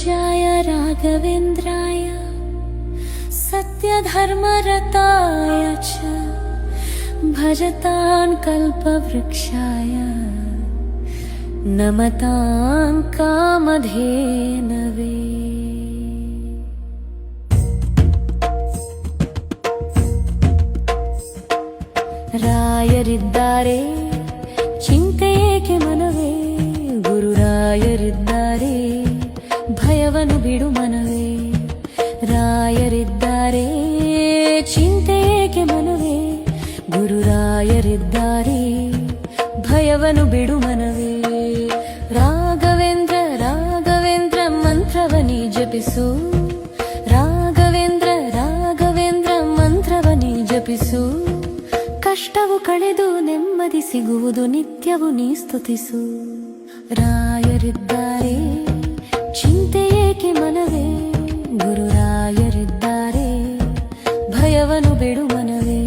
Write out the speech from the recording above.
जय राघवेन्द्राय सत्यधर्मरताय च भजतां कल्पवृक्षाय नमतां कामधेनवे। ರಾಯರಿದ್ದಾರೆ ಚಿಂತೆಯೇಕೆ ಮನವೇ, ಗುರುರಾಯರಿದ್ದಾರೆ ಭಯವನ್ನು ಬಿಡು ಮನವೇ. ರಾಯರಿದ್ದಾರೆ ಚಿಂತೆಯೇಕೆ ಮನವೇ, ಗುರುರಾಯರಿದ್ದಾರೆ ಭಯವನ್ನು ಬಿಡು ಮನವೇ. ರಾಘವೇಂದ್ರ ರಾಘವೇಂದ್ರ ಮಂತ್ರವನಿ ಜಪಿಸು, ರಾಘವೇಂದ್ರ ರಾಘವೇಂದ್ರ ಮಂತ್ರವನಿ ಜಪಿಸು. ಕಷ್ಟವು ಕಳೆದು ನೆಮ್ಮದಿ ಸಿಗುವುದು ನಿತ್ಯವು ನೀ ಸ್ತುತಿಸು. ರಾಯರಿದ್ದಾರೆ ಚಿಂತೆಯೇಕೆ ಮನವೇ, ಗುರುರಾಯರಿದ್ದಾರೆ ಭಯವನ್ನು ಬಿಡು ಮನವೇ.